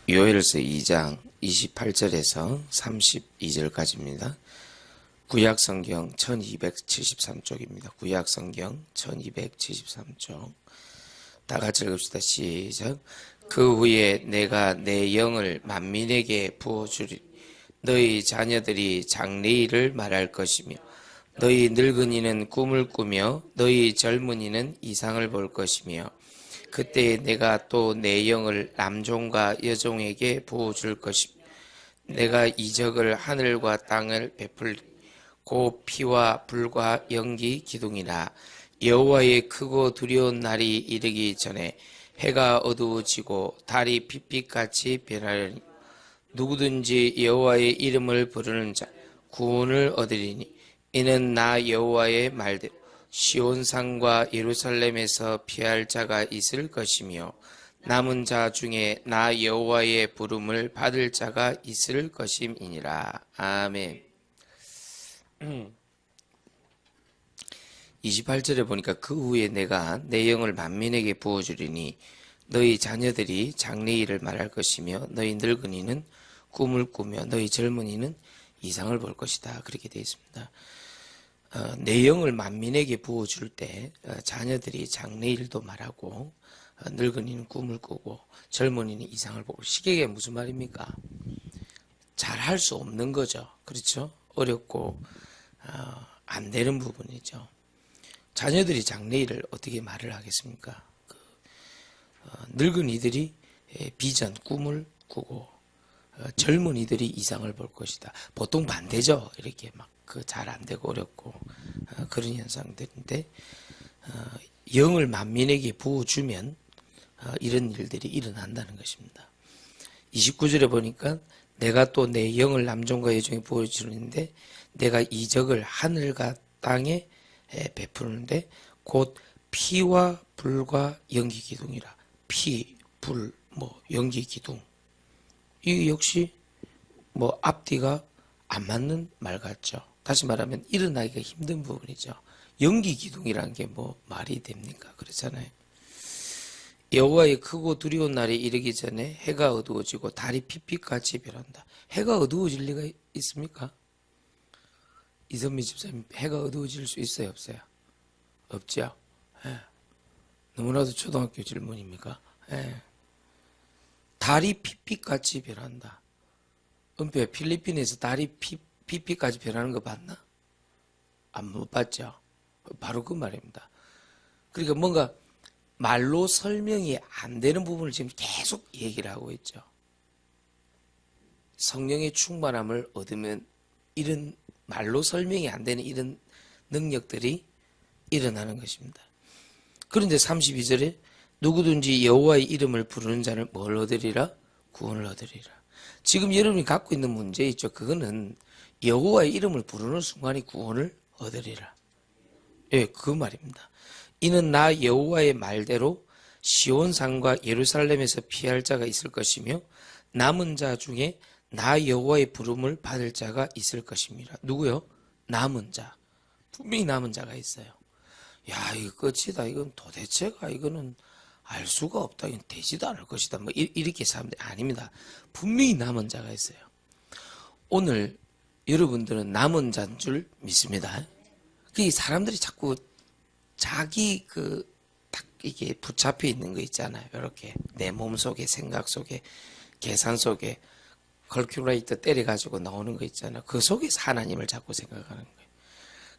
요엘서 2장 28절에서 32절까지입니다. 구약성경 1273쪽입니다. 구약성경 1273쪽. 다 같이 읽읍시다. 시작. 그 후에 내가 내 영을 만민에게 부어주리. 너희 자녀들이 장래일을 말할 것이며 너희 늙은이는 꿈을 꾸며 너희 젊은이는 이상을 볼 것이며 그때 내가 또 내 영을 남종과 여종에게 부어줄 것이며 내가 이적을 하늘과 땅을 베풀고 피와 불과 연기 기둥이라. 여호와의 크고 두려운 날이 이르기 전에 해가 어두워지고 달이 빛빛같이 변하려니 누구든지 여호와의 이름을 부르는 자 구원을 얻으리니 이는 나 여호와의 말대로 시온산과 예루살렘에서 피할 자가 있을 것이며 남은 자 중에 나 여호와의 부름을 받을 자가 있을 것임이니라. 아멘. 28절에 보니까 그 후에 내가 내 영을 만민에게 부어주리니 너희 자녀들이 장래일을 말할 것이며 너희 늙은이는 꿈을 꾸며 너희 젊은이는 이상을 볼 것이다. 그렇게 되어 있습니다. 내 영을 만민에게 부어줄 때 자녀들이 장래일도 말하고 늙은이는 꿈을 꾸고 젊은이는 이상을 보고. 시계가 무슨 말입니까? 잘할 수 없는 거죠. 그렇죠? 어렵고 안 되는 부분이죠. 자녀들이 장래일을 어떻게 말을 하겠습니까? 늙은이들이 비전, 꿈을 꾸고 젊은이들이 이상을 볼 것이다. 보통 반대죠. 이렇게 막 잘 안 되고 어렵고 그런 현상들인데 영을 만민에게 부어주면 이런 일들이 일어난다는 것입니다. 29절에 보니까 내가 또 내 영을 남종과 여종에 부어주는데 내가 이적을 하늘과 땅에 베푸는데 곧 피와 불과 연기 기둥이라. 피, 불, 연기 기둥. 이 역시 앞뒤가 안 맞는 말 같죠. 다시 말하면 일어나기가 힘든 부분이죠. 연기 기둥이라는 게 말이 됩니까? 그렇잖아요. 여호와의 크고 두려운 날이 이르기 전에 해가 어두워지고 달이 빛빛같이 변한다. 해가 어두워질 리가 있습니까? 이선미 집사님, 해가 어두워질 수 있어요, 없어요? 없죠? 예. 너무나도 초등학교 질문입니까? 예. 달이 빛빛같이 변한다. 은폐, 필리핀에서 달이 빛빛같이 변하는 거 봤나? 못 봤죠? 바로 그 말입니다. 그러니까 뭔가 말로 설명이 안 되는 부분을 지금 계속 얘기를 하고 있죠. 성령의 충만함을 얻으면 이런 말로 설명이 안 되는 이런 능력들이 일어나는 것입니다. 그런데 32절에 누구든지 여호와의 이름을 부르는 자는 뭘 얻으리라? 구원을 얻으리라. 지금 여러분이 갖고 있는 문제 있죠. 그거는 여호와의 이름을 부르는 순간이 구원을 얻으리라. 예, 그 말입니다. 이는 나 여호와의 말대로 시온산과 예루살렘에서 피할 자가 있을 것이며 남은 자 중에 나 여호와의 부름을 받을 자가 있을 것입니다. 누구요? 남은 자. 분명히 남은 자가 있어요. 야, 이거 끝이다. 이건 도대체가 이거는 알 수가 없다. 이건 되지도 않을 것이다. 이렇게 사람들이 아닙니다. 분명히 남은 자가 있어요. 오늘 여러분들은 남은 자인 줄 믿습니다. 그 사람들이 자꾸 자기 딱 이게 붙잡혀 있는 거 있잖아요. 이렇게 내 몸 속에, 생각 속에, 계산 속에 컬큘레이터 때려가지고 나오는 거 있잖아요. 그 속에서 하나님을 자꾸 생각하는 거예요.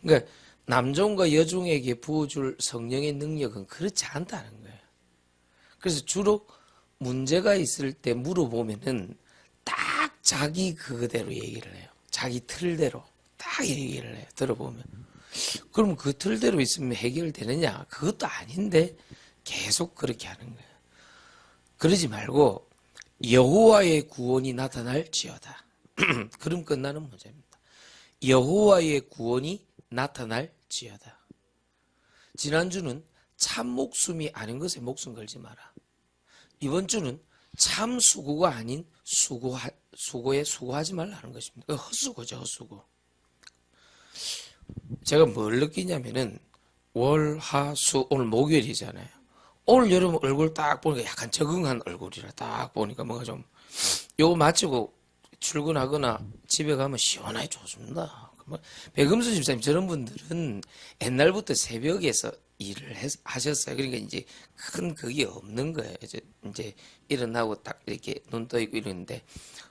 그러니까 남종과 여종에게 부어줄 성령의 능력은 그렇지 않다는 거예요. 그래서 주로 문제가 있을 때 물어보면은 딱 자기 그대로 얘기를 해요. 자기 틀대로 딱 얘기를 해요. 들어보면. 그럼 그 틀대로 있으면 해결되느냐? 그것도 아닌데 계속 그렇게 하는 거예요. 그러지 말고 여호와의 구원이 나타날지어다. 그럼 끝나는 문제입니다. 여호와의 구원이 나타날지어다. 지난주는 참 목숨이 아닌 것에 목숨 걸지 마라. 이번 주는 참 수고가 아닌 수고에 수고하지 말라는 것입니다. 헛수고죠, 헛수고. 제가 뭘 느끼냐면은 월, 화, 수, 오늘 목요일이잖아요. 오늘 여러분 얼굴 딱 보니까 약간 적응한 얼굴이라 딱 보니까 뭔가 좀 요거 마치고 출근하거나 집에 가면 시원하게 좋습니다. 백음수 집사님 저런 분들은 옛날부터 새벽에서 일을 하셨어요. 그러니까 이제 큰 그게 없는 거예요. 이제 일어나고 딱 이렇게 눈 떠 있고 이러는데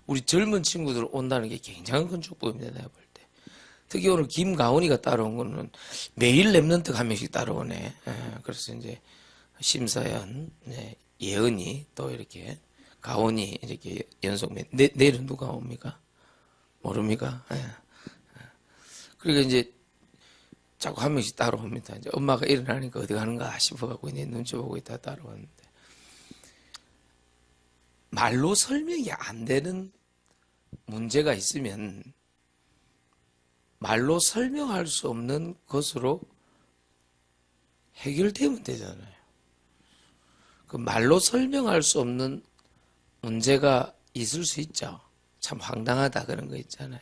우리 젊은 친구들 온다는 게 굉장한 큰 축복입니다. 내가 볼 때. 특히 오늘 김가온이가 따라온 거는 매일 랩런트 한 명씩 따라오네. 그래서 이제 심사연, 예은이 또 이렇게 가온이 이렇게 연속 내일은 누가 옵니까? 모릅니까? 그러니까 이제 자꾸 한 명씩 따라옵니다. 이제 엄마가 일어나니까 어디 가는가 싶어갖고 이제 눈치 보고 있다 따라왔는데 말로 설명이 안 되는 문제가 있으면 말로 설명할 수 없는 것으로 해결되면 되잖아요. 그 말로 설명할 수 없는 문제가 있을 수 있죠. 참 황당하다 그런 거 있잖아요.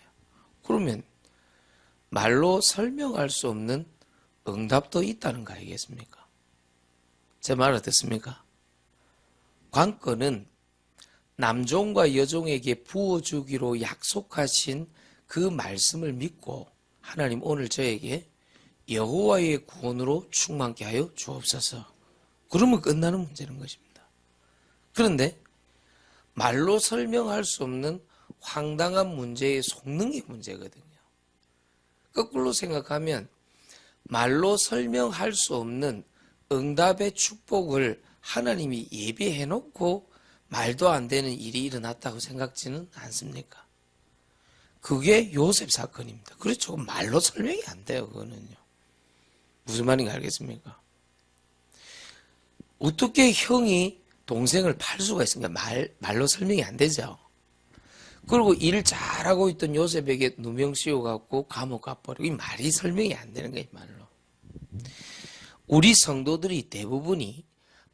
그러면 말로 설명할 수 없는 응답도 있다는 거 아니겠습니까? 제 말 어떻습니까? 관건은 남종과 여종에게 부어주기로 약속하신 그 말씀을 믿고 하나님 오늘 저에게 여호와의 구원으로 충만케 하여 주옵소서. 그러면 끝나는 문제는 것입니다. 그런데 말로 설명할 수 없는 황당한 문제의 속능의 문제거든요. 거꾸로 생각하면 말로 설명할 수 없는 응답의 축복을 하나님이 예비해 놓고 말도 안 되는 일이 일어났다고 생각지는 않습니까? 그게 요셉 사건입니다. 그렇죠. 말로 설명이 안 돼요. 그거는요. 무슨 말인지 알겠습니까? 어떻게 형이 동생을 팔 수가 있습니까? 말로 설명이 안 되죠. 그리고 일 잘하고 있던 요셉에게 누명 씌워갖고 감옥 가버리고 이 말이 설명이 안 되는 거예요. 말로. 우리 성도들이 대부분이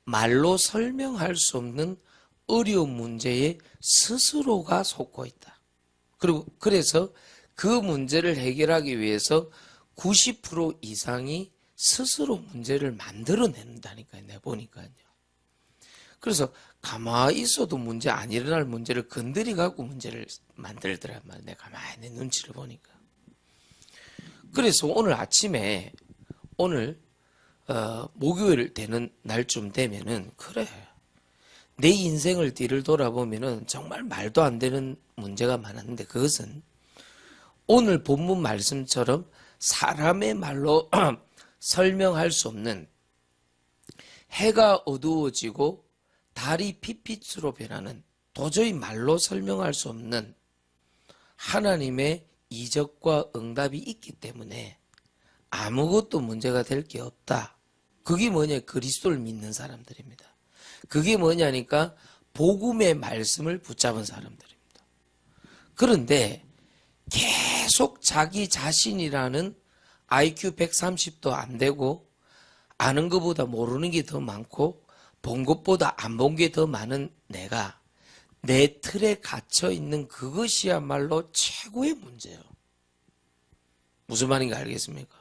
말로 설명할 수 없는 어려운 문제에 스스로가 속고 있다. 그리고 그래서 그 문제를 해결하기 위해서 90% 이상이 스스로 문제를 만들어낸다니까요. 내가 보니까요. 그래서 가만히 있어도 문제 안 일어날 문제를 건드리 갖고 문제를 만들더란 말이야. 내가 가만히 내 눈치를 보니까. 그래서 오늘 아침에 오늘 목요일 되는 날쯤 되면은 그래 내 인생을 뒤를 돌아보면은 정말 말도 안 되는 문제가 많았는데 그것은 오늘 본문 말씀처럼 사람의 말로 설명할 수 없는 해가 어두워지고 달이 핏빛으로 변하는 도저히 말로 설명할 수 없는 하나님의 이적과 응답이 있기 때문에 아무것도 문제가 될 게 없다. 그게 뭐냐? 그리스도를 믿는 사람들입니다. 그게 뭐냐니까 복음의 말씀을 붙잡은 사람들입니다. 그런데 계속 자기 자신이라는 IQ 130도 안 되고 아는 것보다 모르는 게 더 많고 본 것보다 안 본 게 더 많은 내가 내 틀에 갇혀 있는 그것이야말로 최고의 문제예요. 무슨 말인가 알겠습니까?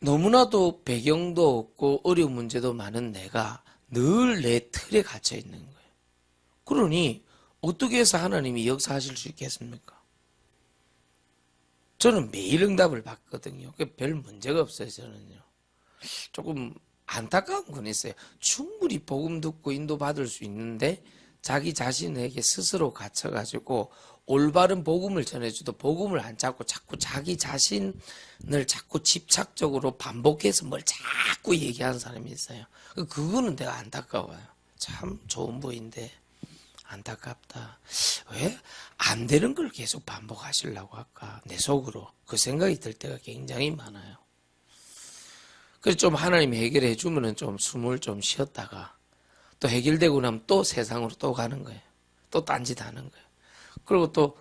너무나도 배경도 없고 어려운 문제도 많은 내가 늘 내 틀에 갇혀 있는 거예요. 그러니 어떻게 해서 하나님이 역사하실 수 있겠습니까? 저는 매일 응답을 받거든요. 별 문제가 없어요. 저는요. 조금 안타까운 건 있어요. 충분히 복음 듣고 인도받을 수 있는데 자기 자신에게 스스로 갇혀가지고 올바른 복음을 전해줘도 복음을 안 찾고 자꾸 자기 자신을 자꾸 집착적으로 반복해서 뭘 자꾸 얘기하는 사람이 있어요. 그거는 내가 안타까워요. 참 좋은 부인데 안타깝다. 왜 안 되는 걸 계속 반복하시려고 할까? 내 속으로 그 생각이 들 때가 굉장히 많아요. 그래서 좀 하나님이 해결해 주면은 좀 숨을 좀 쉬었다가 또 해결되고 나면 또 세상으로 또 가는 거예요. 또 딴짓 하는 거예요. 그리고 또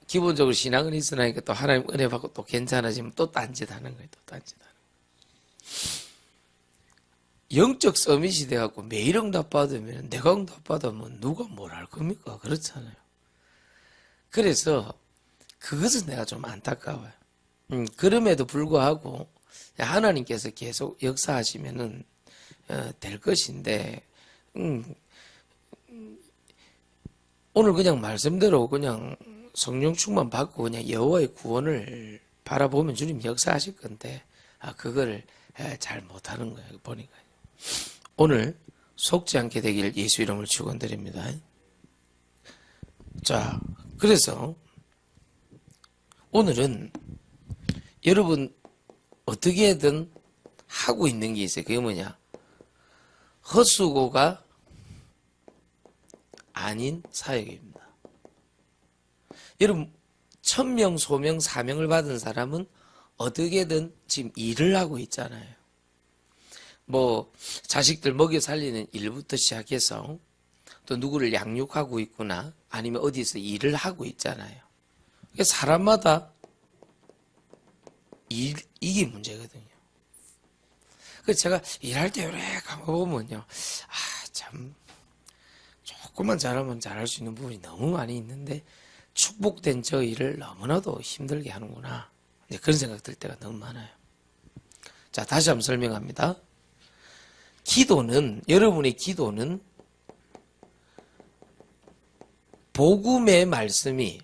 기본적으로 신앙은 있으니까 또 하나님 은혜 받고 또 괜찮아지면 또 딴짓 하는 거예요. 또 딴짓 하는 거예요. 영적 서밋이 돼갖고 매일 응답 받으면 내가 응답 받으면 누가 뭘 할 겁니까? 그렇잖아요. 그래서 그것은 내가 좀 안타까워요. 그럼에도 불구하고 하나님께서 계속 역사하시면은 될 것인데 오늘 그냥 말씀대로 그냥 성령 충만 받고 그냥 여호와의 구원을 바라보면 주님 역사하실 건데 그거를 잘 못하는 거예요. 보니까 오늘 속지 않게 되길 예수 이름을 축원드립니다. 자, 그래서 오늘은 여러분 어떻게든 하고 있는 게 있어요. 그게 뭐냐? 헛수고가 아닌 사역입니다. 여러분 1000명, 소명, 사명을 받은 사람은 어떻게든 지금 일을 하고 있잖아요. 뭐 자식들 먹여 살리는 일부터 시작해서 또 누구를 양육하고 있구나 아니면 어디서 일을 하고 있잖아요. 사람마다 이게 문제거든요. 그래서 제가 일할 때 요래 가보면요, 참 조금만 잘하면 잘할 수 있는 부분이 너무 많이 있는데 축복된 저 일을 너무나도 힘들게 하는구나. 그런 생각 들 때가 너무 많아요. 자, 다시 한번 설명합니다. 여러분의 기도는 복음의 말씀이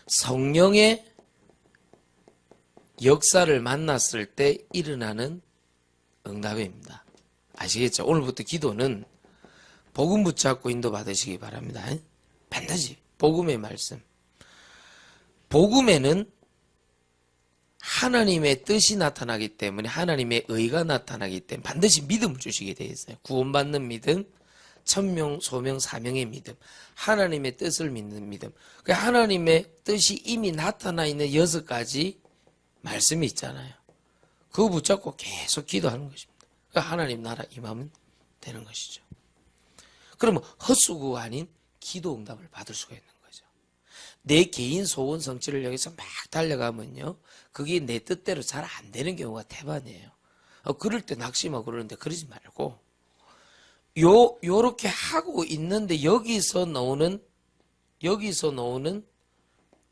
성령의 역사를 만났을 때 일어나는 응답입니다. 아시겠죠? 오늘부터 기도는 복음 붙잡고 인도 받으시기 바랍니다. 반드시 복음의 말씀. 복음에는 하나님의 뜻이 나타나기 때문에 하나님의 의가 나타나기 때문에 반드시 믿음을 주시게 되어 있어요. 구원받는 믿음, 천명, 소명, 사명의 믿음, 하나님의 뜻을 믿는 믿음. 그 하나님의 뜻이 이미 나타나 있는 6가지 말씀이 있잖아요. 그거 붙잡고 계속 기도하는 것입니다. 그러니까 하나님 나라 임하면 되는 것이죠. 그러면 헛수고가 아닌 기도 응답을 받을 수가 있는 거죠. 내 개인 소원 성취를 향해서 막 달려가면요, 그게 내 뜻대로 잘 안 되는 경우가 대반이에요. 그럴 때 낙심하고 그러는데 그러지 말고 요렇게 하고 있는데 여기서 나오는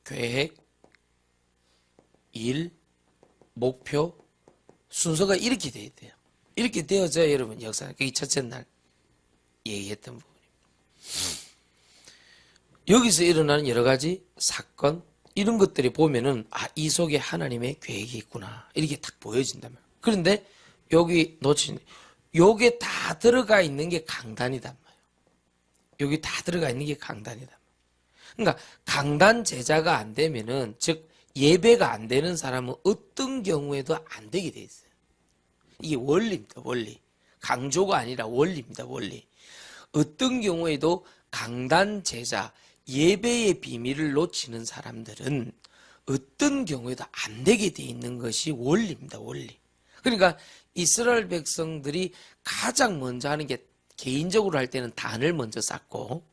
계획, 일, 목표, 순서가 이렇게 돼야 돼요. 이렇게 되어져야 여러분 역사, 그게 첫째 날 얘기했던 부분입니다. 여기서 일어나는 여러 가지 사건, 이런 것들이 보면은 이 속에 하나님의 계획이 있구나 이렇게 딱 보여진단 말이에요. 그런데 여기 놓친 요게 다 들어가 있는 게 강단이단 말이에요. 여기 다 들어가 있는 게 강단이단 말이에요. 그러니까 강단 제자가 안 되면은, 즉 예배가 안 되는 사람은 어떤 경우에도 안 되게 돼 있어요. 이게 원리입니다. 원리. 강조가 아니라 원리입니다. 원리. 어떤 경우에도 강단 제자, 예배의 비밀을 놓치는 사람들은 어떤 경우에도 안 되게 돼 있는 것이 원리입니다. 원리. 그러니까 이스라엘 백성들이 가장 먼저 하는 게, 개인적으로 할 때는 단을 먼저 쌓고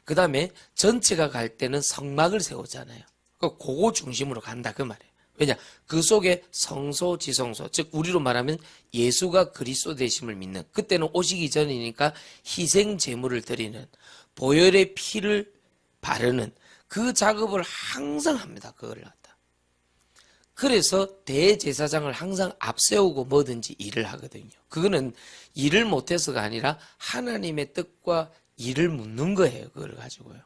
그 다음에 전체가 갈 때는 성막을 세우잖아요. 그거 중심으로 간다 그 말이에요. 왜냐? 그 속에 성소, 지성소, 즉 우리로 말하면 예수가 그리스도 되심을 믿는, 그때는 오시기 전이니까 희생 제물을 드리는, 보혈의 피를 바르는 그 작업을 항상 합니다. 그걸 갖다. 그래서 대제사장을 항상 앞세우고 뭐든지 일을 하거든요. 그거는 일을 못해서가 아니라 하나님의 뜻과 일을 묻는 거예요. 그걸 가지고요.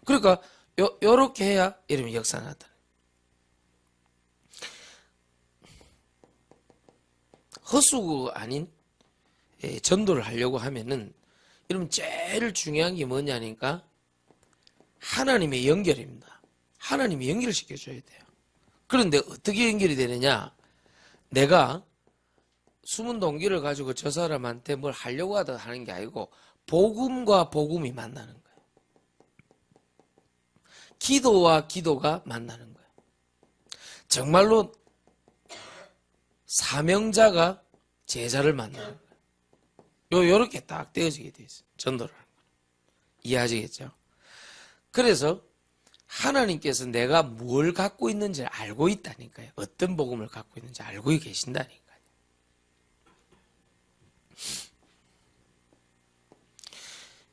그러니까 요렇게 해야 이러면 역사 나타나요. 헛수고가 아닌 전도를 하려고 하면은 여러분 제일 중요한 게 뭐냐니까 하나님의 연결입니다. 하나님이 연결시켜줘야 돼요. 그런데 어떻게 연결이 되느냐? 내가 숨은 동기를 가지고 저 사람한테 뭘 하려고 하다 하는 게 아니고 복음과 복음이 만나는 거예요. 기도와 기도가 만나는 거예요. 정말로 사명자가 제자를 만나는 거예요. 요렇게 딱 떼어지게 돼 있어요. 전도를 하는 거예요. 이해하시겠죠? 그래서 하나님께서 내가 뭘 갖고 있는지 알고 있다니까요. 어떤 복음을 갖고 있는지 알고 계신다니까요.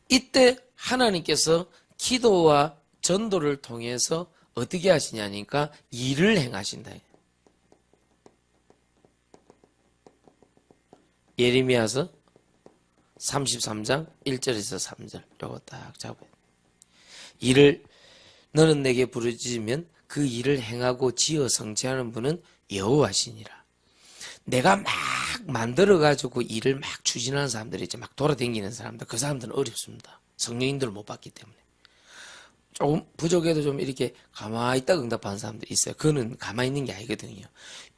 이때 하나님께서 기도와 전도를 통해서 어떻게 하시냐니까 일을 행하신다. 예레미야서 33장 1절에서 3절 요거 딱 잡아요. 이를 너는 내게 부르짖으면 그 일을 행하고 지어 성취하는 분은 여호와시니라. 내가 막 만들어가지고 일을 막 추진하는 사람들이 이제 막 돌아다니는 사람들, 그 사람들은 어렵습니다. 성령인들을 못 받기 때문에. 조금 부족해도 좀 이렇게 가만히 있다 응답하는 사람들이 있어요. 그거는 가만히 있는 게 아니거든요.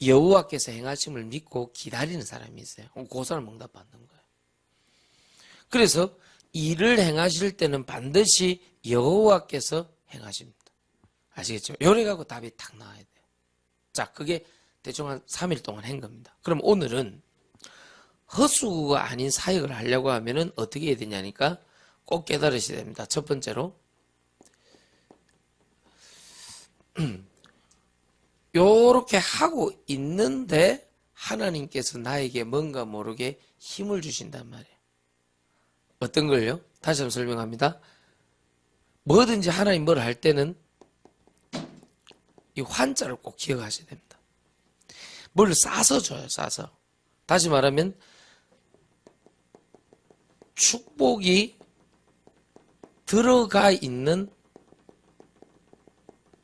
여호와께서 행하심을 믿고 기다리는 사람이 있어요. 그 사람 응답받는 거예요. 그래서 일을 행하실 때는 반드시 여호와께서 행하십니다. 아시겠죠? 요래 갖고 답이 딱 나와야 돼요. 자, 그게 대충 한 3일 동안 한 겁니다. 그럼 오늘은 헛수고가 아닌 사역을 하려고 하면은 어떻게 해야 되냐니까 꼭 깨달으셔야 됩니다. 첫 번째로 요렇게 하고 있는데 하나님께서 나에게 뭔가 모르게 힘을 주신단 말이에요. 어떤 걸요? 다시 한번 설명합니다. 뭐든지 하나님 뭘 할 때는 이 환자를 꼭 기억하셔야 됩니다. 뭘 싸서 줘요, 싸서. 다시 말하면 축복이 들어가 있는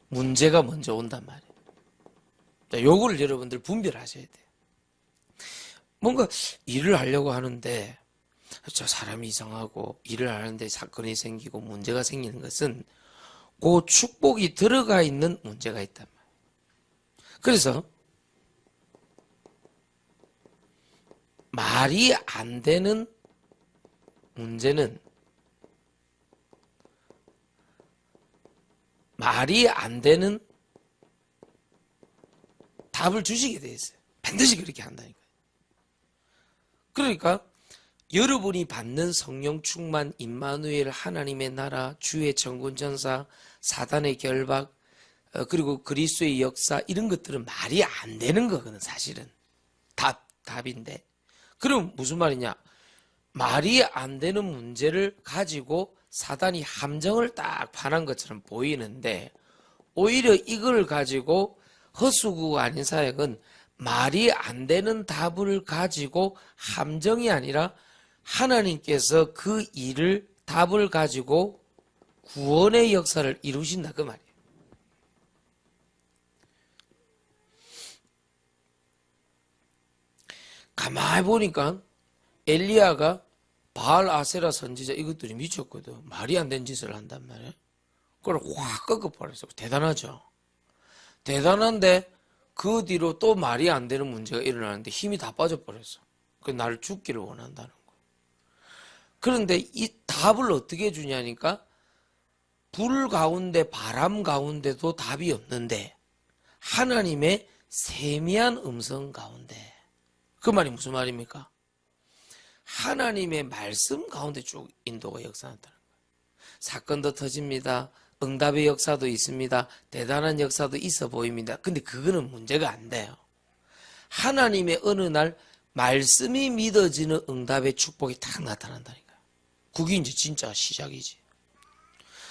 문제가 먼저 온단 말이에요. 자, 요거를 여러분들 분별하셔야 돼요. 뭔가 일을 하려고 하는데 저 사람이 이상하고 일을 하는데 사건이 생기고 문제가 생기는 것은 그 축복이 들어가 있는 문제가 있단 말이에요. 그래서 말이 안 되는 문제는 말이 안 되는 답을 주시게 돼 있어요. 반드시 그렇게 한다니까요. 그러니까 여러분이 받는 성령 충만, 임마누엘, 하나님의 나라, 주의 천군 천사, 사단의 결박, 그리고 그리스도의 역사 이런 것들은 말이 안 되는 거거든. 사실은 답인데. 그럼 무슨 말이냐? 말이 안 되는 문제를 가지고 사단이 함정을 딱 파는 것처럼 보이는데 오히려 이걸 가지고 헛수고가 아닌 사역은 말이 안 되는 답을 가지고 함정이 아니라 하나님께서 그 일을 답을 가지고 구원의 역사를 이루신다 그 말이에요. 가만히 보니까 엘리야가 바알 아세라 선지자 이것들이 미쳤거든. 말이 안 되는 짓을 한단 말이에요. 그걸 확 꺾어버렸어. 대단하죠. 대단한데 그 뒤로 또 말이 안 되는 문제가 일어나는데 힘이 다 빠져버렸어. 그 나를 죽기를 원한다는 거예요. 그런데 이 답을 어떻게 주냐니까 불 가운데 바람 가운데도 답이 없는데 하나님의 세미한 음성 가운데 그 말이 무슨 말입니까? 하나님의 말씀 가운데 쭉 인도가 역사한다는 거예요. 사건도 터집니다. 응답의 역사도 있습니다. 대단한 역사도 있어 보입니다. 근데 그거는 문제가 안 돼요. 하나님의 어느 날 말씀이 믿어지는 응답의 축복이 딱 나타난다니까요. 그게 이제 진짜 시작이지.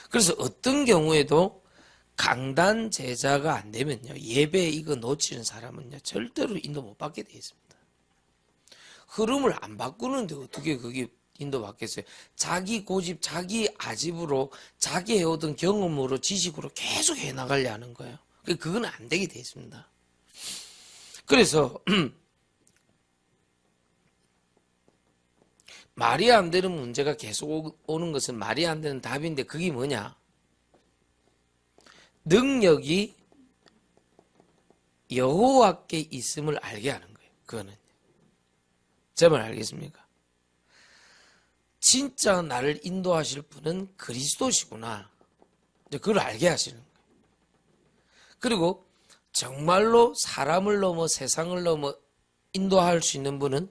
그래서 어떤 경우에도 강단 제자가 안 되면요. 예배 이거 놓치는 사람은요. 절대로 인도 못 받게 돼 있습니다. 흐름을 안 바꾸는데 어떻게 그게 인도받겠어요? 자기 고집, 자기 아집으로 자기 해오던 경험으로 지식으로 계속 해나가려 하는 거예요. 그건 안 되게 돼 있습니다. 그래서 말이 안 되는 문제가 계속 오는 것은 말이 안 되는 답인데 그게 뭐냐? 능력이 여호와께 있음을 알게 하는 거예요. 그거는. 제 말 알겠습니까? 진짜 나를 인도하실 분은 그리스도시구나. 그걸 알게 하시는 거예요. 그리고 정말로 사람을 넘어 세상을 넘어 인도할 수 있는 분은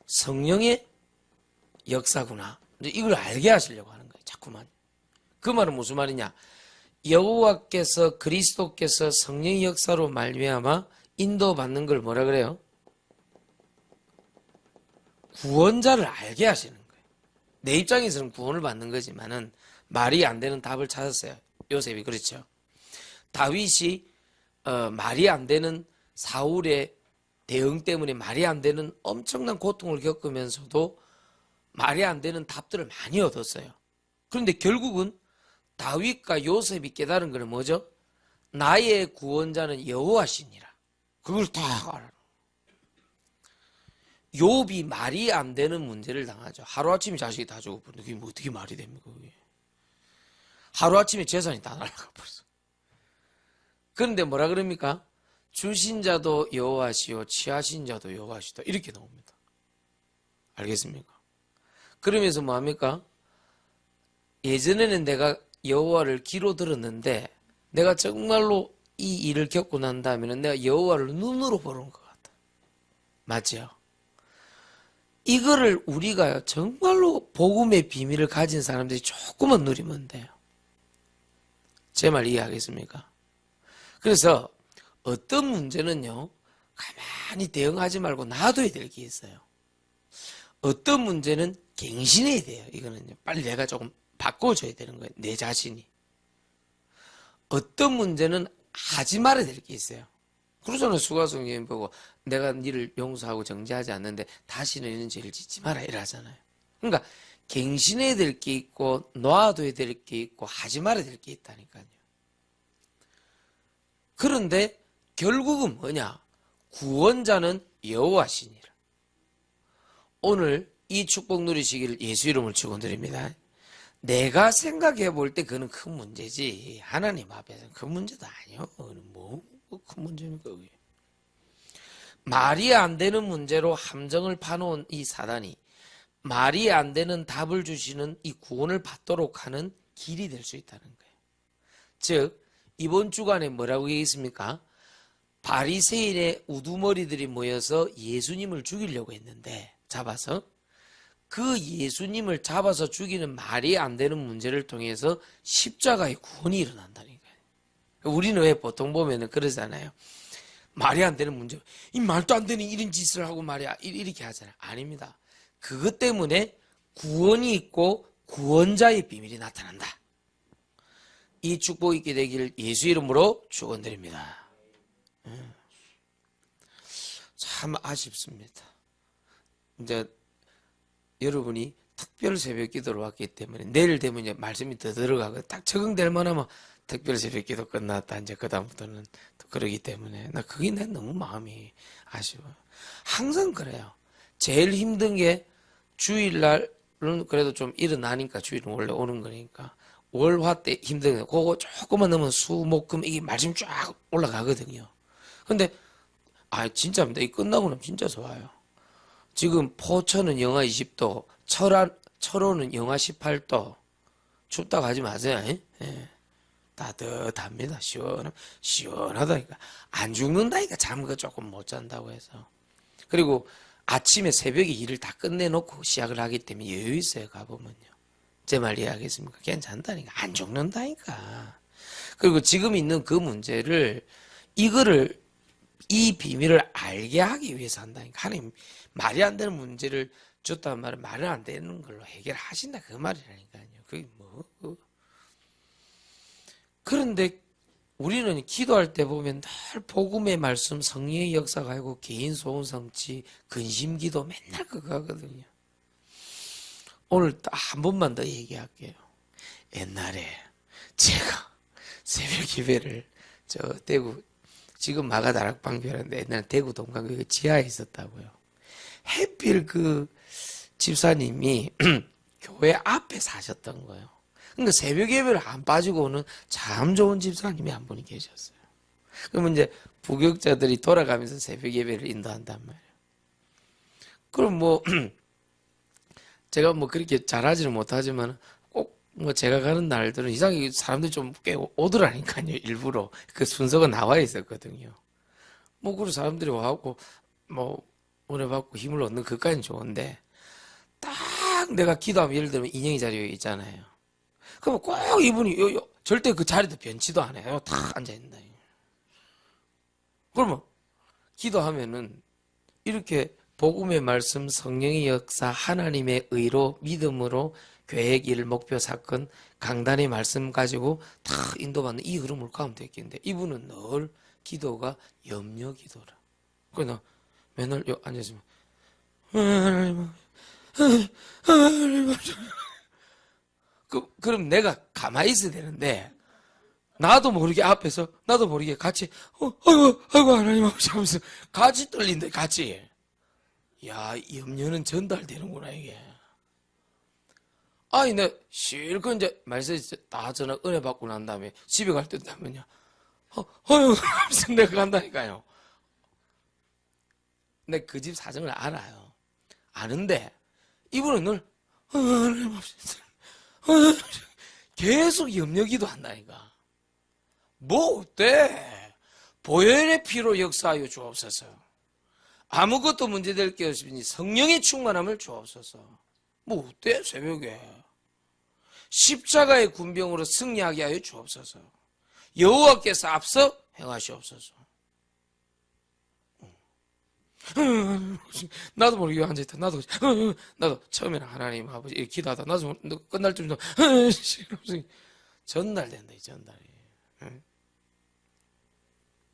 성령의 역사구나. 이걸 알게 하시려고 하는 거예요. 자꾸만. 그 말은 무슨 말이냐? 여호와께서 그리스도께서 성령의 역사로 말미암아 인도받는 걸 뭐라 그래요? 구원자를 알게 하시는 거예요. 내 입장에서는 구원을 받는 거지만은 말이 안 되는 답을 찾았어요. 요셉이 그렇죠. 다윗이 말이 안 되는 사울의 대응 때문에 말이 안 되는 엄청난 고통을 겪으면서도 말이 안 되는 답들을 많이 얻었어요. 그런데 결국은 다윗과 요셉이 깨달은 것은 뭐죠? 나의 구원자는 여호와시니라. 그걸 다 알아. 욥이 말이 안 되는 문제를 당하죠. 하루아침에 자식이 다 죽어버렸는데 그게 뭐 어떻게 말이 됩니까? 그게. 하루아침에 재산이 다 날아가 버렸어. 그런데 뭐라 그럽니까? 주신 자도 여호와시요 취하신 자도 여호와시다. 이렇게 나옵니다. 알겠습니까? 그러면서 뭐합니까? 예전에는 내가 여호와를 귀로 들었는데 내가 정말로 이 일을 겪고 난 다음에는 내가 여호와를 눈으로 보는 것 같다. 맞죠? 이거를 우리가 정말로 복음의 비밀을 가진 사람들이 조금만 누리면 돼요. 제 말 이해하겠습니까? 그래서 어떤 문제는요, 가만히 대응하지 말고 놔둬야 될 게 있어요. 어떤 문제는 갱신해야 돼요. 이거는요, 빨리 내가 조금 바꿔줘야 되는 거예요. 내 자신이. 어떤 문제는 하지 말아야 될 게 있어요. 그러잖아요. 수가성님 보고 내가 니를 용서하고 정죄하지 않는데 다시는 이런 죄를 짓지 마라 이러잖아요. 그러니까 갱신해야 될 게 있고 놔둬야 될 게 있고 하지 말아야 될 게 있다니까요. 그런데 결국은 뭐냐? 구원자는 여호와시니라. 오늘 이 축복 누리시기를 예수 이름을 축원드립니다. 내가 생각해 볼 때 그는 큰 문제지 하나님 앞에서는 큰 문제도 아니요. 뭐 큰 문제입니까 그게. 말이 안 되는 문제로 함정을 파놓은 이 사단이 말이 안 되는 답을 주시는 이 구원을 받도록 하는 길이 될 수 있다는 거예요. 즉 이번 주간에 뭐라고 얘기했습니까? 바리새인의 우두머리들이 모여서 예수님을 죽이려고 했는데 잡아서 그 예수님을 잡아서 죽이는 말이 안 되는 문제를 통해서 십자가의 구원이 일어난다니까요. 우리는 왜 보통 보면은 그러잖아요. 말이 안 되는 문제, 이 말도 안 되는 이런 짓을 하고 말이야 이렇게 하잖아요. 아닙니다. 그것 때문에 구원이 있고 구원자의 비밀이 나타난다. 이 축복 있게 되기를 예수 이름으로 축원드립니다. 참 아쉽습니다. 이제 여러분이 특별 새벽 기도로 왔기 때문에 내일 되면 이제 말씀이 더 들어가고 딱 적응될 만하면 특별 새벽 기도 끝났다 이제 그다음부터는 또 그러기 때문에 나 그게 내 너무 마음이 아쉬워요. 항상 그래요. 제일 힘든 게 주일날은 그래도 좀 일어나니까 주일은 원래 오는 거니까 월화 때 힘든 거 그거 조금만 넣으면 수목금 이게 말씀 쫙 올라가거든요. 근데 진짜입니다. 이 끝나고 나면 진짜 좋아요. 지금 포천은 영하 20도, 철원은 영하 18도. 춥다고 하지 마세요. 예. 따뜻합니다. 시원하다니까. 안 죽는다니까. 잠 조금 못 잔다고 해서. 그리고 아침에 새벽에 일을 다 끝내놓고 시작을 하기 때문에 여유 있어요. 가보면요. 제 말 이해하겠습니까? 괜찮다니까. 안 죽는다니까. 그리고 지금 있는 그 문제를 이 비밀을 알게 하기 위해서 한다니까. 하나님 말이 안 되는 문제를 줬단 말은 말은 안 되는 걸로 해결하신다 그 말이라니까요. 그게 뭐 그런데 우리는 기도할 때 보면 늘 복음의 말씀, 성령의 역사가 아니고 개인 소원 성취, 근심 기도 맨날 그거 하거든요. 오늘 딱 한 번만 더 얘기할게요. 옛날에 제가 새벽 예배를 대구 지금 마가다락방교라는데 옛날에 대구 동강교 지하에 있었다고요. 해필 그 집사님이 교회 앞에 사셨던 거예요. 그러니까 새벽 예배를 안 빠지고 오는 참 좋은 집사님이 한 분이 계셨어요. 그러면 이제 부격자들이 돌아가면서 새벽 예배를 인도한단 말이에요. 그럼 제가 그렇게 잘하지는 못하지만 꼭 제가 가는 날들은 이상하게 사람들이 좀 꽤 오더라니까요. 일부러 그 순서가 나와 있었거든요. 그리고 사람들이 와갖고 은혜 받고 힘을 얻는 그까지는 좋은데 딱 내가 기도하면 예를 들면 인형이 자리에 있잖아요. 그러면 꼭 이분이 절대 그 자리도 변치도 안 해요. 탁 앉아있는다. 그러면 기도하면은 이렇게 복음의 말씀, 성령의 역사, 하나님의 의로, 믿음으로 계획, 일, 목표, 사건, 강단의 말씀 가지고 다 인도받는 이 흐름을 가면 되겠는데 이분은 늘 기도가 염려 기도라. 그러나 맨날 요 앉아있으면 그럼 내가 가만히 있어야 되는데 나도 모르게 앞에서 나도 모르게 같이 아이고 하나님 아버지 하면서 같이 떨린대 같이. 야, 이 염려는 전달되는구나 이게. 아니 내 실컷 이제 말씀 다 전화 은혜 받고 난 다음에 집에 갈 때 되면요 하면서 내가 간다니까요. 내 그 집 사정을 알아요. 아는데 이분은 늘 계속 염려기도 한다니까. 뭐 어때? 보혈의 피로 역사하여 주옵소서. 아무것도 문제될 게 없으니 성령의 충만함을 주옵소서. 뭐 어때? 새벽에 십자가의 군병으로 승리하게 하여 주옵소서. 여호와께서 앞서 행하시옵소서. 나도 모르게 앉아있다. 나도 처음에는 하나님 아버지 이렇게 기도하다 나도 끝날 때부터 전달된다. 이 전달이.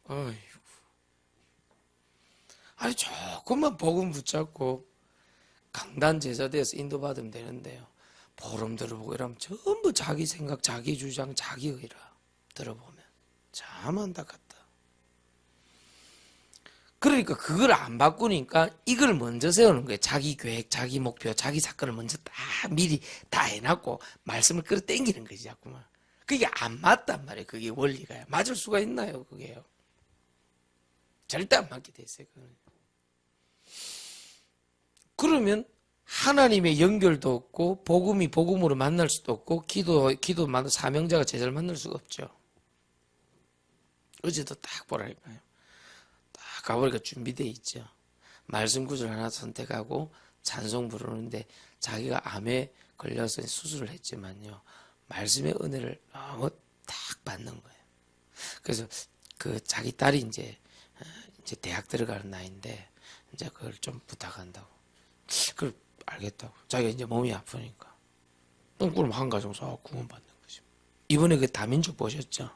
어이구. 아니 조금만 복음 붙잡고 강단 제자 돼서 인도받으면 되는데요. 보름 들어보고 이러면 전부 자기 생각, 자기 주장, 자기 의라 들어보면 참 안타깝다. 그러니까 그걸 안 바꾸니까 이걸 먼저 세우는 거예요. 자기 계획, 자기 목표, 자기 사건을 먼저 다 미리 다 해놨고 말씀을 끌어당기는 거지 자꾸만. 그게 안 맞단 말이에요. 그게 원리가요. 맞을 수가 있나요? 그게요. 절대 안 맞게 돼 있어요. 그거는. 그러면 하나님의 연결도 없고 복음이 복음으로 만날 수도 없고 기도 만나 사명자가 제자를 만날 수가 없죠. 어제도 딱 보라니까요. 딱 가보니까 준비되어 있죠. 말씀 구절 하나 선택하고 찬송 부르는데 자기가 암에 걸려서 수술을 했지만요. 말씀의 은혜를 너무 딱 받는 거예요. 그래서 그 자기 딸이 이제 대학 들어가는 나이인데 이제 그걸 좀 부탁한다고. 그걸 알겠다고. 자기가 이제 몸이 아프니까. 그럼 한 가정 싹 구원받는 거지. 이번에 그 다민족 보셨죠?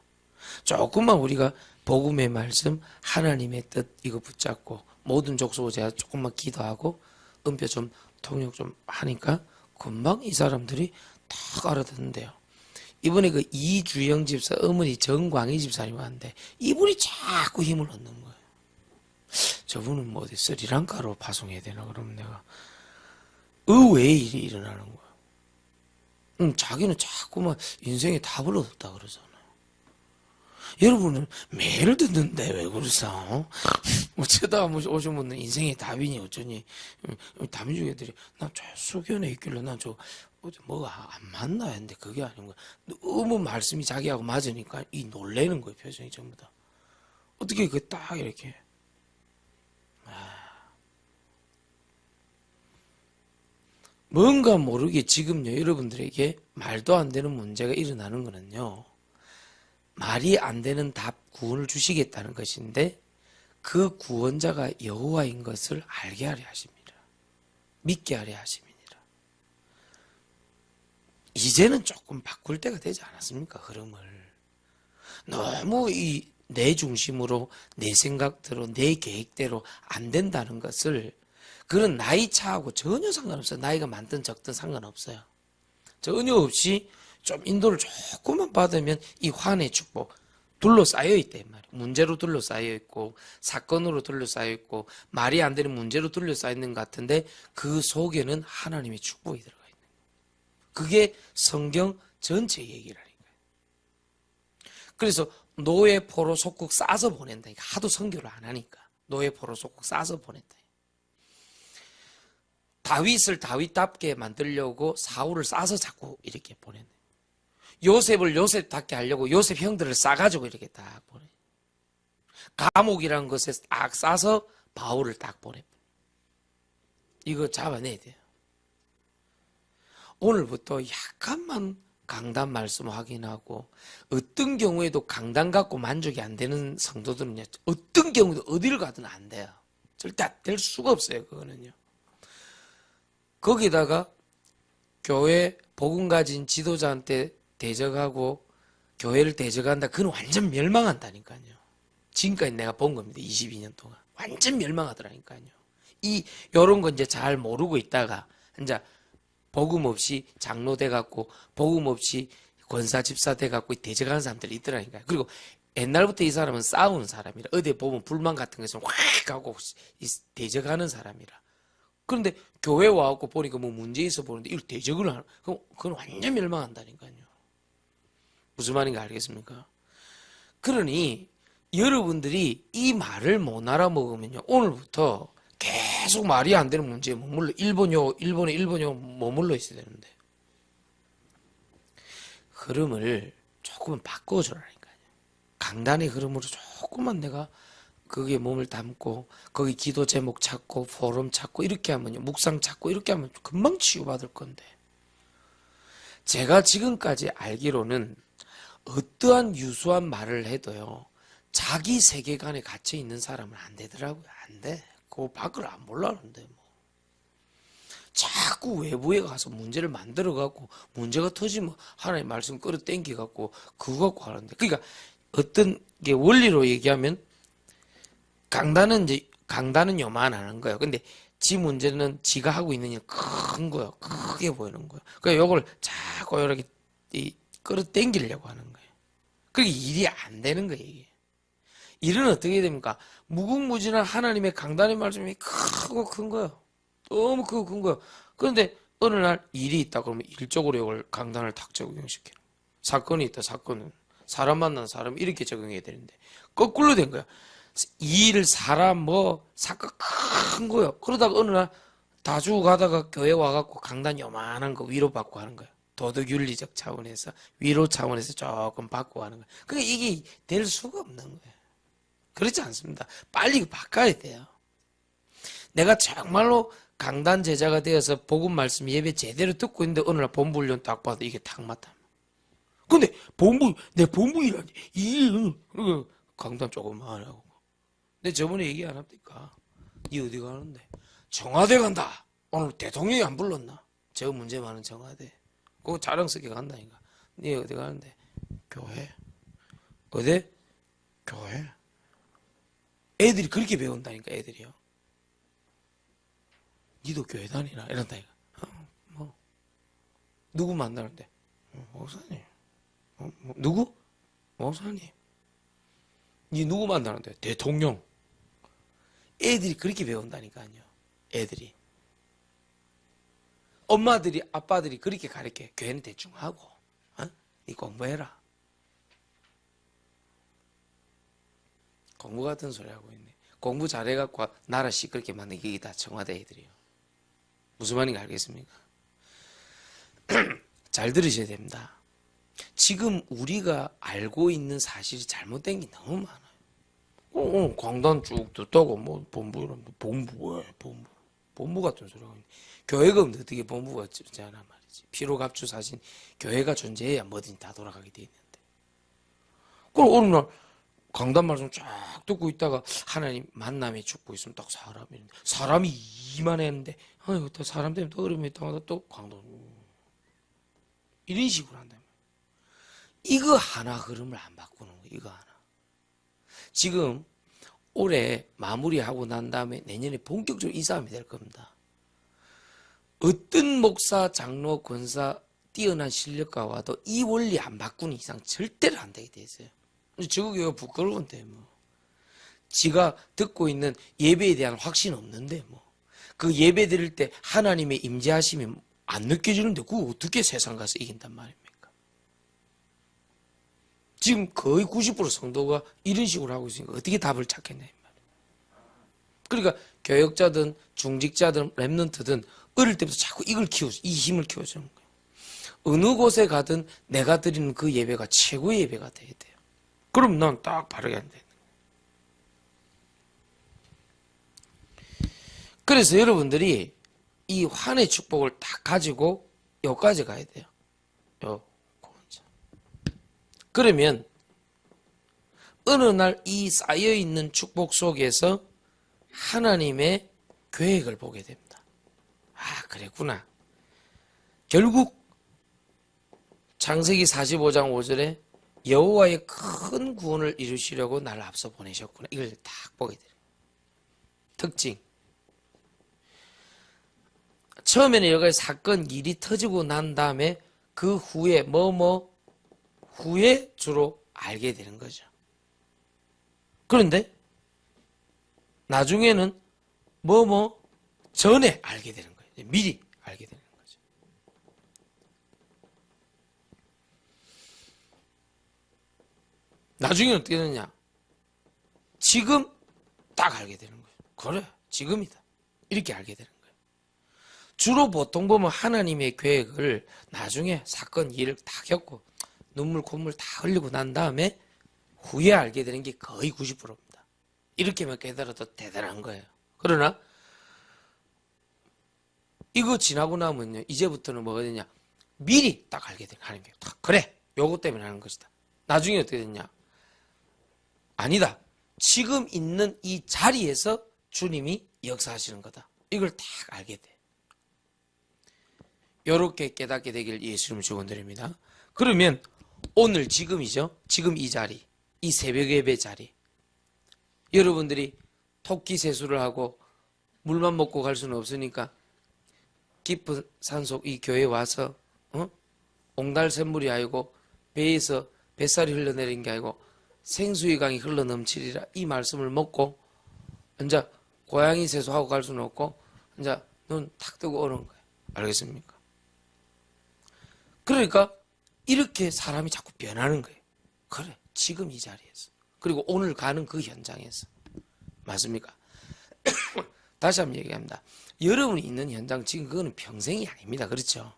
조금만 우리가 복음의 말씀, 하나님의 뜻 이거 붙잡고 모든 족속으로 제가 조금만 기도하고 은표 좀 통역 좀 하니까 금방 이 사람들이 딱 알아듣는데요. 이번에 그 이주영 집사 어머니 정광희 집사님 왔는데 이분이 자꾸 힘을 얻는 거예요. 저분은 뭐 어디 스리랑카로 파송해야 되나 그러면 내가 의외의 일이 일어나는 거야. 자기는 자꾸만 인생에 답을 얻었다 그러잖아요. 여러분은 매일 듣는데 왜 그러세요? 어쩌다 오신 분은 인생의 답이니 어쩌니 다민족 애들이 나 저 수견에 있길래 난 저 뭐가 안 맞나 했는데 그게 아닌 거야. 너무 말씀이 자기하고 맞으니까 이 놀래는 거예요. 표정이 전부 다. 어떻게 그 딱 이렇게 뭔가 모르게 지금요 여러분들에게 말도 안 되는 문제가 일어나는 거는요 말이 안 되는 답 구원을 주시겠다는 것인데 그 구원자가 여호와인 것을 알게 하려 하십니다. 믿게 하려 하십니다. 이제는 조금 바꿀 때가 되지 않았습니까? 흐름을 너무 내 중심으로 내 생각대로 내 계획대로 안 된다는 것을 그런 나이 차하고 전혀 상관없어요. 나이가 많든 적든 상관없어요. 전혀 없이 좀 인도를 조금만 받으면 이 환의 축복 둘러싸여 있단 말이에요. 문제로 둘러싸여 있고 사건으로 둘러싸여 있고 말이 안 되는 문제로 둘러싸여 있는 것 같은데 그 속에는 하나님의 축복이 들어가 있는 거예요. 그게 성경 전체 얘기라니까요. 그래서 노예 포로 속국 싸서 보낸다. 하도 선교를 안 하니까 노예 포로 속국 싸서 보냈다. 다윗을 다윗답게 만들려고 사울을 싸서 자꾸 이렇게 보냈네. 요셉을 요셉답게 하려고 요셉 형들을 싸가지고 이렇게 딱 보내. 감옥이라는 것에 딱 싸서 바울을 딱 보내. 이거 잡아내야 돼요. 오늘부터 약간만 강단 말씀 확인하고 어떤 경우에도 강단 갖고 만족이 안 되는 성도들은요. 어떤 경우에도 어디를 가든 안 돼요. 절대 될 수가 없어요. 그거는요. 거기다가 교회 복음 가진 지도자한테 대적하고 교회를 대적한다. 그건 완전 멸망한다니까요. 지금까지 내가 본 겁니다. 22년 동안. 완전 멸망하더라니까요. 요런 거 이제 잘 모르고 있다가 이제 복음 없이 장로 돼갖고 복음 없이 권사 집사 돼갖고 대적하는 사람들이 있더라니까요. 그리고 옛날부터 이 사람은 싸우는 사람이라 어디 보면 불만 같은 것을 확 하고 대적하는 사람이라. 그런데 교회 와갖고 보니까 뭐 문제 있어 보는데 이걸 대적을 하는, 그건 완전 멸망한다니까요. 무슨 말인가 알겠습니까? 그러니 여러분들이 이 말을 못 알아먹으면요, 오늘부터 계속 말이 안 되는 문제에 머물러, 일본에 머물러 있어야 되는데, 흐름을 조금은 바꿔주라니까요. 강단의 흐름으로 조금만 내가 거기에 몸을 담고 거기 기도 제목 찾고 포럼 찾고 이렇게 하면요, 묵상 찾고 이렇게 하면 금방 치유받을 건데, 제가 지금까지 알기로는 어떠한 유수한 말을 해도요, 자기 세계관에 갇혀 있는 사람은 안 되더라고요. 안 돼. 그 밖을 안 몰라는데 뭐. 자꾸 외부에 가서 문제를 만들어 갖고 문제가 터지면 하나님 말씀 끌어당겨 갖고 그거 갖고 하는데, 그러니까 어떤 게 원리로 얘기하면 강단은 요만하는 거예요. 근데 지 문제는 지가 하고 있는 일 큰 거예요. 크게 보이는 거예요. 그러니까 요걸 자꾸 이렇게 끌어당기려고 하는 거예요. 그게 일이 안 되는 거예요, 이게. 일은 어떻게 됩니까? 무궁무진한 하나님의 강단의 말씀이 크고 큰 거예요. 너무 크고 큰 거예요. 그런데 어느 날 일이 있다 그러면 일적으로 이걸 강단을 탁 적용시키는 거예요. 사건이 있다, 사건은. 사람 만난 사람 이렇게 적용해야 되는데 거꾸로 된 거야. 일, 사람, 사건 큰 거예요. 그러다가 어느 날 다주 가다가 교회 와갖고 강단 요만한 거 위로받고 하는 거예요. 도덕윤리적 차원에서, 위로 차원에서 조금 받고 하는 거예요. 그러니까 이게 될 수가 없는 거예요. 그렇지 않습니다. 빨리 바꿔야 돼요. 내가 정말로 강단 제자가 되어서 복음 말씀 예배 제대로 듣고 있는데 어느 날 본부 훈련 딱 봐도 이게 탁 맞다. 근데 내 본부 일하니 강단 조금만 하고. 근데 저번에 얘기 안 합니까? 니 어디 가는데? 청와대 간다. 오늘 대통령이 안 불렀나? 저 문제 많은 청와대. 그거 자랑스럽게 간다니까. 니 어디 가는데? 교회. 어디? 교회. 애들이 그렇게 배운다니까, 애들이요. 니도 교회 다니나? 이런다니까. 누구 만나는데? 목사님. 누구? 목사님. 니 누구 만나는데? 대통령. 애들이 그렇게 배운다니까요. 애들이. 엄마들이, 아빠들이 그렇게 가르쳐. 교회는 대충 하고, 니 공부해라. 공부 같은 소리 하고 있네. 공부 잘해갖고 나라 시끄럽게 만든 게 다 청와대 애들이요. 무슨 말인지 알겠습니까? 잘 들으셔야 됩니다. 지금 우리가 알고 있는 사실이 잘못된 게 너무 많아요. 강단 쭉 듣다고 본부 이런데 본부 같은 소리가 있네. 교회가 없는데 어떻게 본부가 없잖아 말이지. 피로갑주 사신 교회가 존재해야 뭐든지 다 돌아가게 돼 있는데. 그럼 어느 날 강단 말씀 쫙 듣고 있다가 하나님 만남의 축복 있으면 딱 사람이 이만했는데 아이고 또 사람 때문에 또 어려움이 있다가 또 강단 이런 식으로 한다. 이거 하나 흐름을 안 바꾸는 거예요. 이거 하나. 지금 올해 마무리하고 난 다음에 내년에 본격적으로 이 싸움이 될 겁니다. 어떤 목사, 장로, 권사 뛰어난 실력가 와도 이 원리 안 바꾸는 이상 절대로 안 되게 돼 있어요. 저거가 부끄러운데 지가 듣고 있는 예배에 대한 확신 없는데 그 예배 드릴 때 하나님의 임재하심이 안 느껴지는데 그거 어떻게 세상 가서 이긴단 말입니까? 지금 거의 90% 성도가 이런 식으로 하고 있으니까 어떻게 답을 찾겠냐 이 말이에요. 그러니까 교역자든 중직자든 랩런트든 어릴 때부터 자꾸 이 힘을 키워주는 거예요. 어느 곳에 가든 내가 드리는 그 예배가 최고의 예배가 돼야 돼요. 그럼 난 딱 바르게 안 되는 거예요. 그래서 여러분들이 이 환의 축복을 딱 가지고 여기까지 가야 돼요. 그러면 어느 날 이 쌓여있는 축복 속에서 하나님의 계획을 보게 됩니다. 아, 그랬구나. 결국 창세기 45장 5절에 여호와의 큰 구원을 이루시려고 나를 앞서 보내셨구나. 이걸 딱 보게 돼요. 특징. 처음에는 여러 가지 사건, 일이 터지고 난 다음에 그 후에 후에 주로 알게 되는 거죠. 그런데 나중에는 전에 알게 되는 거예요. 미리 알게 되는 거죠. 나중에는 어떻게 되느냐? 지금 딱 알게 되는 거예요. 그래, 지금이다. 이렇게 알게 되는 거예요. 주로 보통 보면 하나님의 계획을 나중에 사건, 일을 다 겪고 눈물, 콧물 다 흘리고 난 다음에 후에 알게 되는 게 거의 90%입니다. 이렇게만 깨달아도 대단한 거예요. 그러나 이거 지나고 나면요, 이제부터는 뭐가 되냐? 미리 딱 알게 되는 하나님의 계획. 그래, 요거 때문에 하는 것이다. 나중에 어떻게 되냐? 아니다. 지금 있는 이 자리에서 주님이 역사하시는 거다. 이걸 딱 알게 돼. 이렇게 깨닫게 되길 예수님 축원드립니다. 그러면 오늘 지금이죠. 지금 이 자리, 이 새벽 예배 자리. 여러분들이 토끼 세수를 하고 물만 먹고 갈 수는 없으니까 깊은 산속 이 교회에 와서 옹달 샘물이 아니고 배에서 뱃살이 흘러내린 게 아니고 생수의 강이 흘러넘치리라 이 말씀을 먹고 이제 고양이 세수하고 갈 수는 없고 이제 눈 탁 뜨고 오는 거예요. 알겠습니까? 그러니까 이렇게 사람이 자꾸 변하는 거예요. 그래, 지금 이 자리에서. 그리고 오늘 가는 그 현장에서. 맞습니까? 다시 한번 얘기합니다. 여러분이 있는 현장 지금 그거는 평생이 아닙니다. 그렇죠?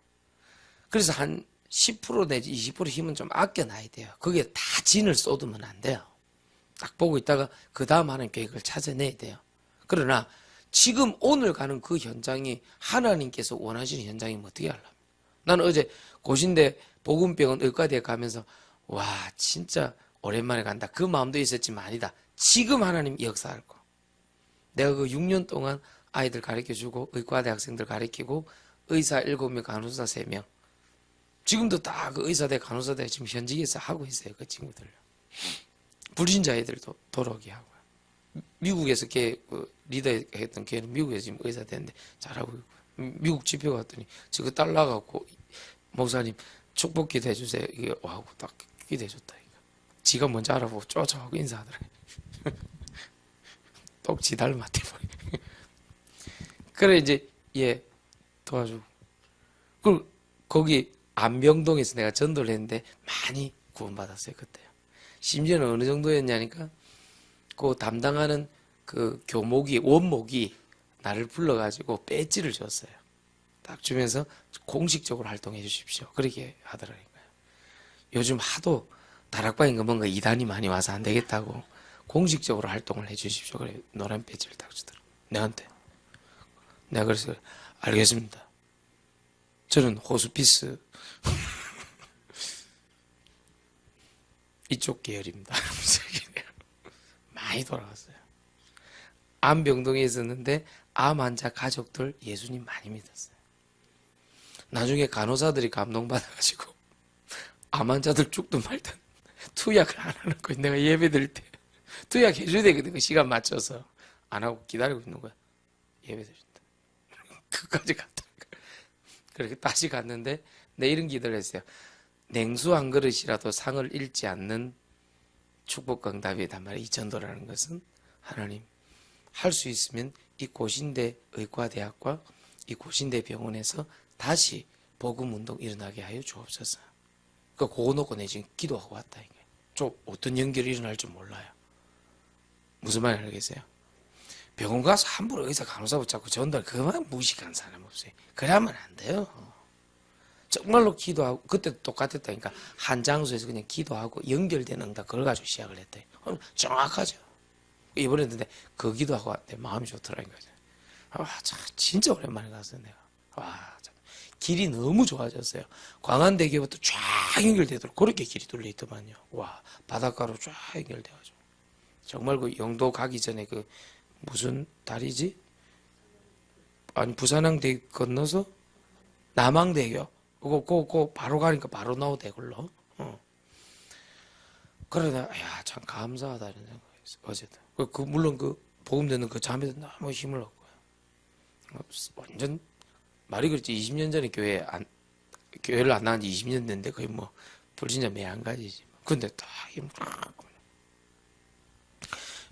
그래서 한 10% 내지 20% 힘은 좀 아껴놔야 돼요. 거기에 다 진을 쏟으면 안 돼요. 딱 보고 있다가 그 다음 하는 계획을 찾아내야 돼요. 그러나 지금 오늘 가는 그 현장이 하나님께서 원하시는 현장이면 어떻게 하려면? 나는 어제 고신대 보건병원 의과대에 가면서 와 진짜 오랜만에 간다. 그 마음도 있었지만 아니다. 지금 하나님 역사할 거. 내가 그 6년 동안 아이들 가르쳐주고 의과대 학생들 가르치고 의사 7명, 간호사 3명. 지금도 다 그 의사대, 간호사대 지금 현직에서 하고 있어요. 그 친구들. 불신자 애들도 돌아오게 하고요. 미국에서 그 리더 했던 걔는 미국에서 지금 의사 됐는데 잘하고 있고. 미국 집회 갔더니 저거 딸 나가고 목사님 축복 기도해 주세요. 이게 와고 딱 기도해 줬다. 지가 먼저 알아보고 쫓아가고 인사하더라고요. 똑지 닮았대. 그래 이제 얘 도와주고. 그리고 거기 안병동에서 내가 전도를 했는데 많이 구원받았어요. 그때요. 심지어는 어느 정도였냐니까 그 담당하는 그 원목이 나를 불러가지고 배지를 줬어요. 딱 주면서 공식적으로 활동해 주십시오. 그렇게 하더라고요. 요즘 하도 다락방인가 뭔가 이단이 많이 와서 안 되겠다고 공식적으로 활동을 해 주십시오. 그래 노란 배지를 딱 주더라고요. 내한테. 내가 그래서 알겠습니다. 저는 호스피스 이쪽 계열입니다. 많이 돌아갔어요. 암병동에 있었는데 암 환자 가족들 예수님 많이 믿었어요. 나중에 간호사들이 감동받아가지고 암 환자들 죽든 말든 투약을 안 하는 거야. 내가 예배 드릴 때 투약 해줘야 되거든. 그 시간 맞춰서 안 하고 기다리고 있는 거야. 예배 드린다. 그까지 갔다. 그렇게 다시 갔는데 내 이런 기도를 했어요. 냉수 한 그릇이라도 상을 잃지 않는 축복강답이단 말이에요. 이 전도라는 것은 하나님 할 수 있으면 이 고신대 의과대학과 이 고신대 병원에서 다시 복음운동 일어나게 하여 주옵소서. 그러니까 그거 놓고 내 지금 기도하고 왔다. 이게. 좀 어떤 연결이 일어날 줄 몰라요. 무슨 말인지 알겠어요? 병원 가서 함부로 의사 간호사 붙잡고 전달 그만 무식한 사람 없어요. 그러면 안 돼요. 정말로 기도하고 그때 똑같았다니까. 한 장소에서 그냥 기도하고 연결되는 응답 그걸 가지고 시작을 했대. 정확하죠. 이번에 했는데 그 기도하고 내 마음이 좋더라니까. 참 진짜 오랜만에 갔어요 내가. 참. 길이 너무 좋아졌어요. 광안대교부터 쫙 연결되도록 그렇게 길이 뚫려 있더만요. 바닷가로 쫙 연결돼가지고 정말 그 영도 가기 전에 그 무슨 다리지? 아니 부산항대 건너서 남항대교 그거 바로 가니까 바로 나오대 걸로. 그래 내가 참 감사하다 이런 생각했어. 어쨌든 물론 그 복음 듣는 그 잠에도 너무 힘을 얻고요. 완전 말이 그렇지 20년 전에 교회를 안 나간 지 20년 됐는데 거의 뭐 불신자 매한가지지. 근데 다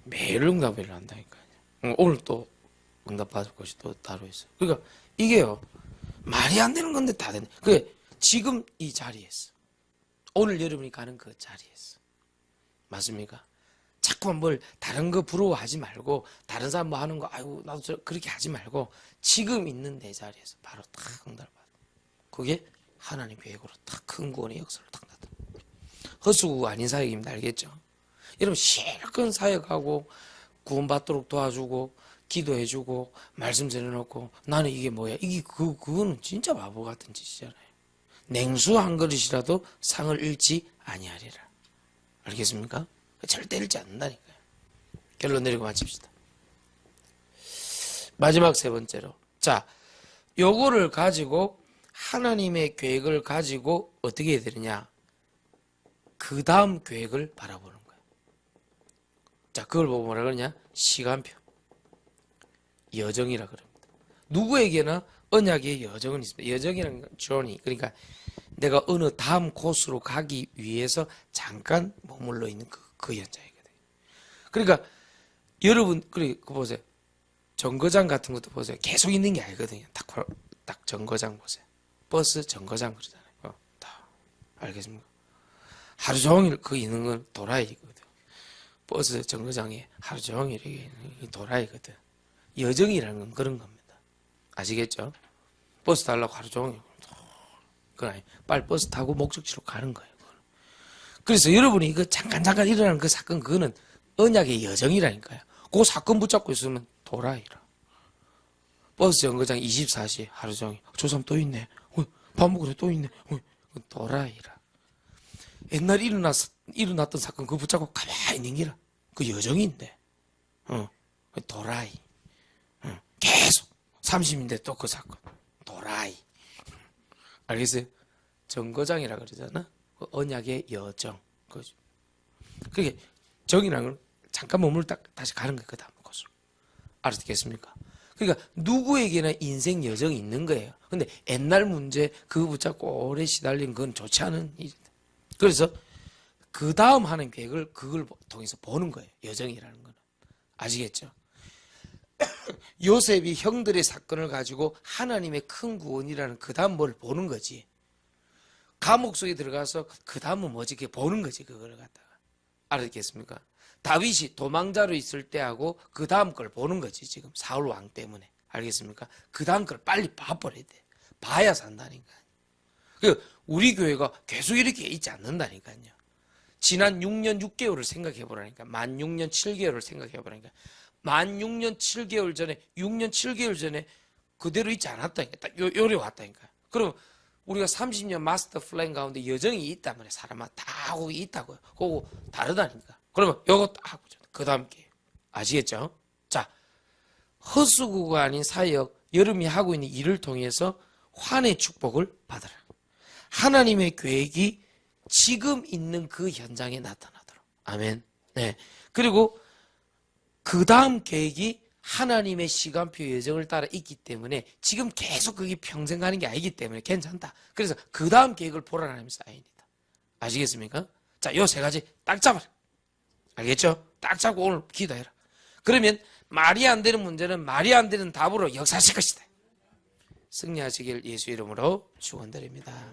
매일 응답을 한다니까요. 오늘 또 응답 받을 것이 또 따로 있어. 그러니까 이게요 말이 안 되는 건데 다 되네. 그게 지금 이 자리에서 오늘 여러분이 가는 그 자리에서 맞습니까? 자꾸만 뭘 다른 거 부러워하지 말고 다른 사람 뭐 하는 거 아이고 나도 그렇게 하지 말고 지금 있는 내 자리에서 바로 딱 응답을 받아. 그게 하나님 계획으로 딱 큰 구원의 역사를 딱 나타나. 허수고 아닌 사역입니다. 알겠죠? 여러분 실컷 사역하고 구원받도록 도와주고 기도해주고 말씀 전해놓고 나는 이게 뭐야? 이게 그거는 진짜 바보 같은 짓이잖아요. 냉수 한 그릇이라도 상을 잃지 아니하리라. 알겠습니까? 절대 잃지 않는다니까요. 결론 내리고 마칩시다. 마지막 세 번째로. 자, 요거를 가지고 하나님의 계획을 가지고 어떻게 해야 되느냐? 그 다음 계획을 바라보는 거예요. 자, 그걸 보고 뭐라 그러냐? 시간표. 여정이라 그럽니다. 누구에게나 언약의 여정은 있습니다. 여정이라는 건 journey. 그러니까 내가 어느 다음 코스로 가기 위해서 잠깐 머물러 있는 그 현장이거든요. 그러니까 여러분, 그거 보세요. 정거장 같은 것도 보세요. 계속 있는 게 아니거든요. 딱 정거장 보세요. 버스 정거장 그러잖아요. 다 알겠습니까? 하루 종일 거기 있는 건 도라이거든. 버스 정거장에 하루 종일 이게 도라이거든. 여정이라는 건 그런 겁니다. 아시겠죠? 버스 타려고 하루 종일 그건 아니, 빨리 버스 타고 목적지로 가는 거예요. 그래서 여러분이 이거 잠깐 일어나는 그 사건 그거는 언약의 여정이라니까요. 그 사건 붙잡고 있으면 도라이라. 버스 정거장 24시 하루 종일 저 사람 또 있네. 밥 먹으러 또 있네. 도라이라. 옛날에 일어났던 사건 그거 붙잡고 가만히 있는 게라. 그 여정인데. 도라이. 계속 30인데 또 그 사건. 도라이. 알겠어요? 정거장이라 그러잖아. 그 언약의 여정. 그죠? 그게 정이라는 건 잠깐 머물다 다시 가는 거예요. 그 다음 곳으로. 알았겠습니까? 그러니까 누구에게나 인생 여정이 있는 거예요. 근데 옛날 문제 그거 붙잡고 오래 시달린 건 좋지 않은 일이다. 그래서 그 다음 하는 계획을 그걸 통해서 보는 거예요. 여정이라는 거는. 아시겠죠? 요셉이 형들의 사건을 가지고 하나님의 큰 구원이라는 그 다음 뭘 보는 거지. 감옥 속에 들어가서 그 다음은 뭐지? 그게 보는 거지. 그걸 갖다가. 알았겠습니까? 다윗이 도망자로 있을 때하고 그 다음 걸 보는 거지. 지금 사울 왕 때문에. 알겠습니까? 그 다음 걸 빨리 봐버려야 돼. 봐야 산다니까. 우리 교회가 계속 이렇게 있지 않는다니까요. 지난 6년 6개월을 생각해 보라니까. 만 6년 7개월을 생각해 보라니까. 만 6년 7개월 전에 6년 7개월 전에 그대로 있지 않았다니까. 딱 요래 왔다니까. 그럼 우리가 30년 마스터 플랜 가운데 여정이 있단 말이야. 사람마다 다 하고 있다고요. 그거 다르다니까. 그러면 요거 딱 하고 그 다음 게 아시겠죠? 자, 허수고가 아닌 사역 여러분이 하고 있는 일을 통해서 환의 축복을 받으라. 하나님의 계획이 지금 있는 그 현장에 나타나도록. 아멘. 네. 그리고 그 다음 계획이 하나님의 시간표 예정을 따라 있기 때문에 지금 계속 그게 평생 가는 게 아니기 때문에 괜찮다. 그래서 그 다음 계획을 보라는 사인이다. 아시겠습니까? 자, 요 세 가지 딱 잡아라. 알겠죠? 딱 잡고 오늘 기도해라. 그러면 말이 안 되는 문제는 말이 안 되는 답으로 역사하실 것이다. 승리하시길 예수 이름으로 축원드립니다.